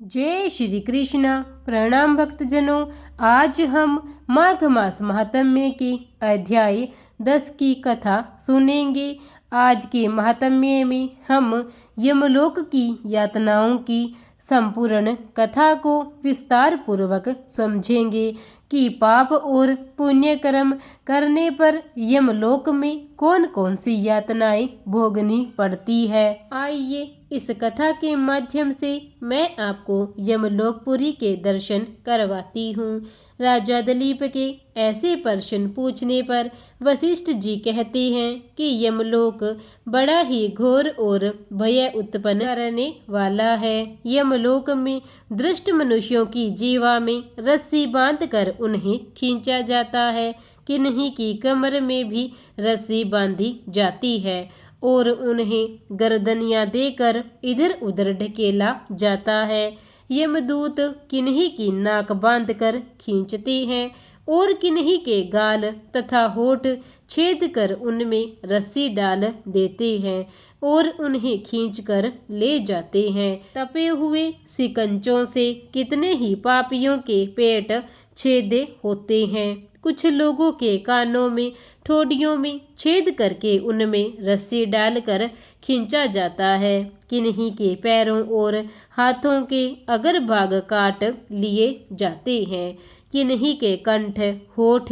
जय श्री कृष्ण। प्रणाम भक्तजनों। आज हम माघ मास महात्म्य की अध्याय 10 की कथा सुनेंगे। आज के महात्म्य में हम यमलोक की यातनाओं की संपूर्ण कथा को विस्तार पूर्वक समझेंगे कि पाप और पुण्य कर्म करने पर यमलोक में कौन कौन सी यातनाएं भोगनी पड़ती है। आइए इस कथा के माध्यम से मैं आपको यमलोकपुरी के दर्शन करवाती हूँ। राजा दिलीप के ऐसे प्रश्न पूछने पर वशिष्ठ जी कहते हैं कि यमलोक बड़ा ही घोर और भय उत्पन्न करने वाला है। यमलोक में दुष्ट मनुष्यों की जीवा में रस्सी बांधकर उन्हें खींचा जाता है। किन्हीं की कमर में भी रस्सी बांधी जाती है और उन्हें गर्दनियां देकर इधर उधर ढकेला जाता है। यमदूत किन्हीं की नाक बांधकर खींचते हैं और किन्हीं के गाल तथा होठ छेद कर उनमें रस्सी डाल देते हैं और उन्हें खींचकर ले जाते हैं। तपे हुए सिकंजों से कितने ही पापियों के पेट छेदे होते हैं। कुछ लोगों के कानों में ठोडियों में छेद करके उनमें रस्सी डालकर खींचा जाता है। किन्हीं के पैरों और हाथों के अगर भाग काट लिए जाते हैं। किन्हीं के कंठ, होठ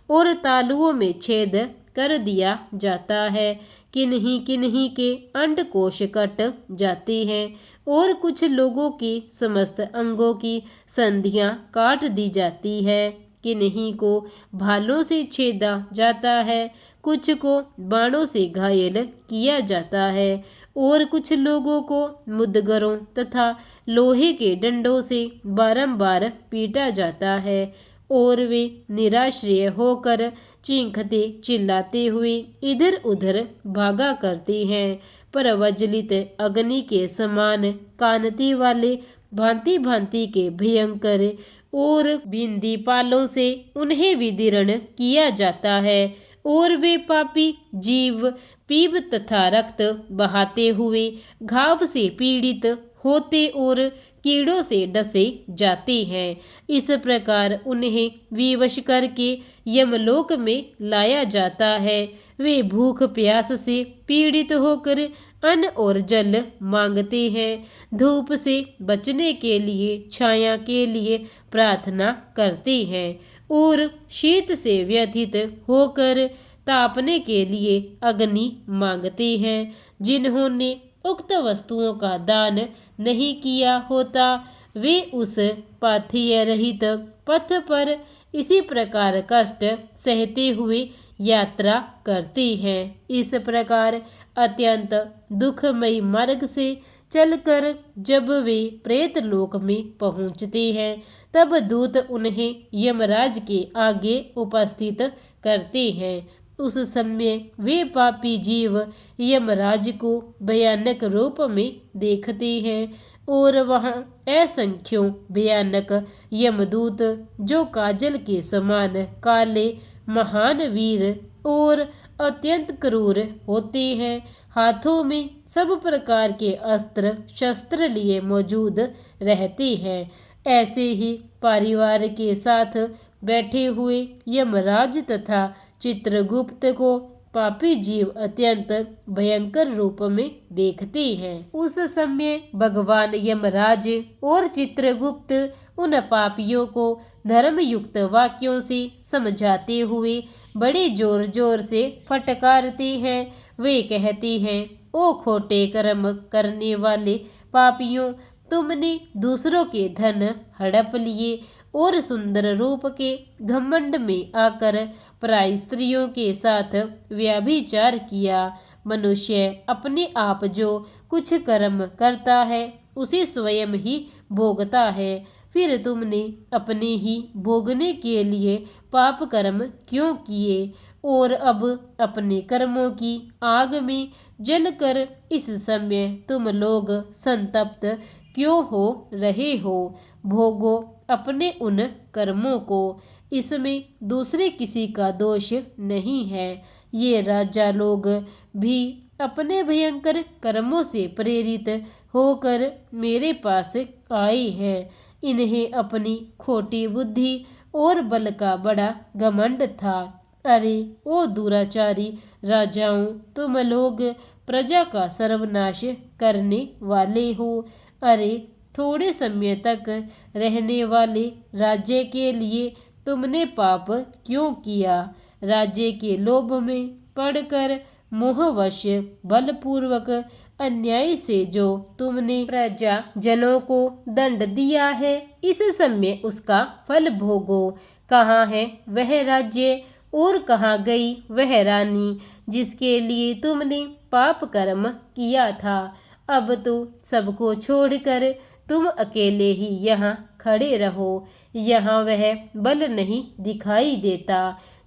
और तालुओं में छेद कर दिया जाता है। किन्हीं किन्हीं के अंडकोश कट जाते हैं और कुछ लोगों के समस्त अंगों की संधियां काट दी जाती है। किन्हीं को भालों से छेदा जाता है, कुछ को बाणों से घायल किया जाता है और कुछ लोगों को मुद्गरों तथा लोहे के डंडों से बारंबार पीटा जाता है और वे निराश्रय होकर चीखते चिल्लाते हुए इधर उधर भागा करते हैं। प्रज्वलित अग्नि के समान कांति वाले भांति भांति के भयंकर और बिंदी पालों से उन्हें विदीर्ण किया जाता है और वे पापी जीव पीप तथा रक्त बहाते हुए घाव से पीड़ित होते और कीड़ों से डसे जाते हैं। इस प्रकार उन्हें विवश करके यमलोक में लाया जाता है। वे भूख प्यास से पीड़ित होकर अन्न और जल मांगते हैं। धूप से बचने के लिए, छाया के लिए प्रार्थना करते हैं और शीत से व्यथित होकर तापने के लिए अग्नि मांगते हैं। जिन्होंने उक्त वस्तुओं का दान नहीं किया होता वे उस पाथीय रहित पथ पर इसी प्रकार कष्ट सहते हुए यात्रा करते हैं। इस प्रकार अत्यंत दुखमयी मार्ग से चलकर जब वे प्रेत लोक में पहुंचते हैं तब दूत उन्हें यमराज के आगे उपस्थित करते हैं। उस समय वे पापी जीव यमराज को भयानक रूप में देखते हैं और वहां असंख्यों भयानक यमदूत जो काजल के समान काले, महान वीर और अत्यंत क्रूर होते हैं, हाथों में सब प्रकार के अस्त्र शस्त्र लिए मौजूद रहते हैं। ऐसे ही परिवार के साथ बैठे हुए यमराज तथा चित्रगुप्त को पापी जीव अत्यंत भयंकर रूप में देखते हैं। उस समय भगवान यमराज और चित्रगुप्त उन पापियों को धर्मयुक्त वाक्यों से समझाते हुए बड़े जोर जोर से फटकारते हैं। वे कहते हैं, ओ खोटे कर्म करने वाले पापियों, तुमने दूसरों के धन हड़प लिए और सुंदर रूप के घमंड में आकर पराई स्त्रियों के साथ व्यभिचार किया। मनुष्य अपने आप जो कुछ कर्म करता है उसे स्वयं ही भोगता है। फिर तुमने अपने ही भोगने के लिए पाप कर्म क्यों किए और अब अपने कर्मों की आग में जलकर इस समय तुम लोग संतप्त क्यों हो रहे हो। भोगो अपने उन कर्मों को, इसमें दूसरे किसी का दोष नहीं है। ये राजा लोग भी अपने भयंकर कर्मों से प्रेरित होकर मेरे पास आए हैं। इन्हें अपनी खोटी बुद्धि और बल का बड़ा घमंड था। अरे ओ दुराचारी राजाओं, तुम लोग प्रजा का सर्वनाश करने वाले हो। अरे थोड़े समय तक रहने वाले राज्य के लिए तुमने पाप क्यों किया? राज्य के लोभ में पड़कर मोहवश बलपूर्वक अन्याय से जो तुमने प्रजा जनों को दंड दिया है, इस समय उसका फल भोगो। कहाँ है वह राज्य और कहाँ गई वह रानी जिसके लिए तुमने पाप कर्म किया था? अब तो सबको छोड़कर तुम अकेले ही यहाँ खड़े रहो। यहाँ वह बल नहीं दिखाई देता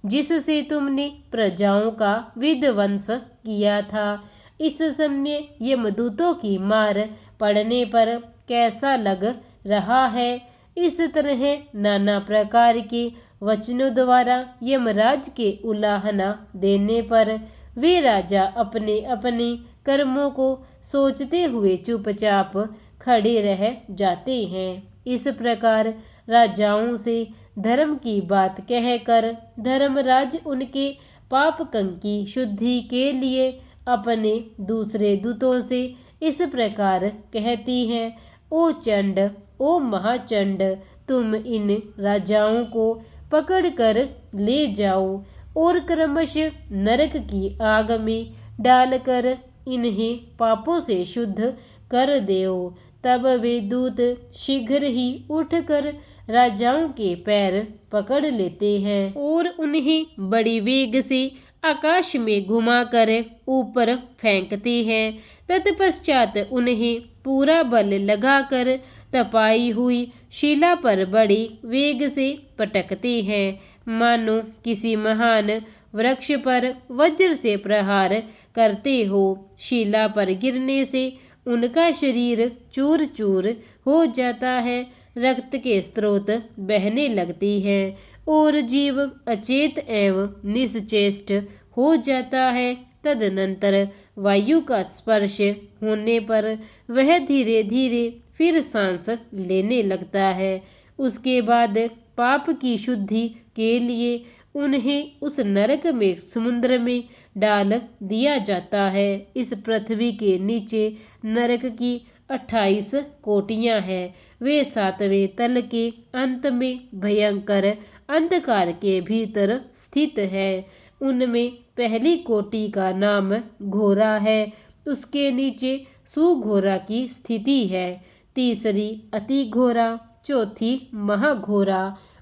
जिससे तुमने प्रजाओं का विध्वंस किया था। इस समय यमदूतों की मार पड़ने पर कैसा लग रहा है? इस तरह नाना प्रकार के वचनों द्वारा यमराज के उलाहना देने पर वे राजा अपने अपने कर्मों को सोचते हुए चुपचाप खड़े रह जाते हैं। इस प्रकार राजाओं से धर्म की बात कहकर धर्मराज उनके पाप की शुद्धि के लिए अपने दूसरे दूतों से इस प्रकार कहती हैं, ओ चंड, ओ महाचंड, तुम इन राजाओं को पकड़कर ले जाओ और क्रमश नरक की आग में डालकर इन्हें पापों से शुद्ध कर देओ। तब वे दूत शीघ्र ही उठकर राजाओं के पैर पकड़ लेते हैं और उन्हें बड़ी वेग से आकाश में घुमाकर ऊपर फेंकते हैं। तत्पश्चात उन्हें पूरा बल लगाकर तपाई हुई शिला पर बड़ी वेग से पटकते हैं, मानो किसी महान वृक्ष पर वज्र से प्रहार करते हो। शिला पर गिरने से उनका शरीर चूर चूर हो जाता है, रक्त के स्रोत बहने लगती हैं और जीव अचेत एवं निश्चेष्ट हो जाता है। तदनंतर वायु का स्पर्श होने पर वह धीरे धीरे फिर सांस लेने लगता है। उसके बाद पाप की शुद्धि के लिए उन्हें उस नरक में समुद्र में डाल दिया जाता है। इस पृथ्वी के नीचे नरक की 28 कोटियां हैं। वे 7वें तल के अंत में भयंकर अंधकार के भीतर स्थित है। उनमें पहली कोटि का नाम घोरा है, उसके नीचे सुघोरा की स्थिति है, तीसरी अति घोरा, चौथी महाघोरा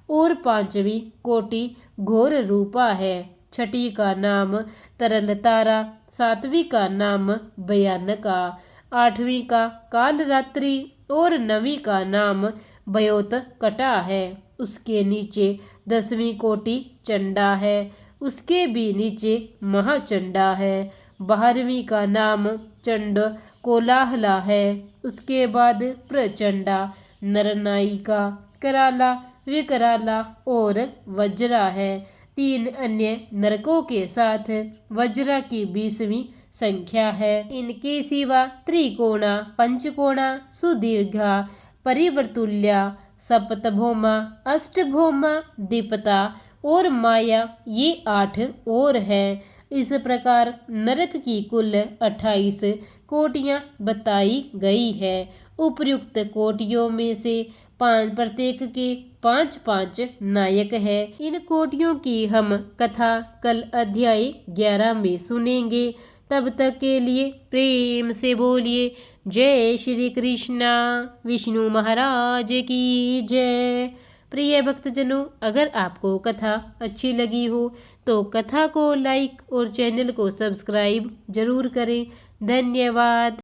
और 5वीं कोटि घोर रूपा है। छठी का नाम तरल तारा, 7वीं का नाम भयानका, 8वीं का कालरात्रि और 9वीं का नाम भयोत कटा है। उसके नीचे 10वीं कोटि चंडा है, उसके भी नीचे महाचंडा है। 12वीं का नाम चंड कोलाहला है, उसके बाद प्रचंडा, नरनायिका, कराला, विकराला और वज्रा है। 3 अन्य नरकों के साथ वज्रा की 20वीं संख्या है। इनके सिवा त्रिकोणा, पंचकोणा, सुदीर्घा, परिवर्तुल्या, सप्तभौमा, अष्टभौमा, दीपता और माया, ये 8 और है। इस प्रकार नरक की कुल 28 कोटियां बताई गई है। उपर्युक्त कोटियों में से प्रत्येक के 5-5 नायक है। इन कोटियों की हम कथा कल अध्याय 11 में सुनेंगे। तब तक के लिए प्रेम से बोलिए जय श्री कृष्णा। विष्णु महाराज की जय। प्रिय भक्तजनों, अगर आपको कथा अच्छी लगी हो तो कथा को लाइक और चैनल को सब्सक्राइब जरूर करें। धन्यवाद।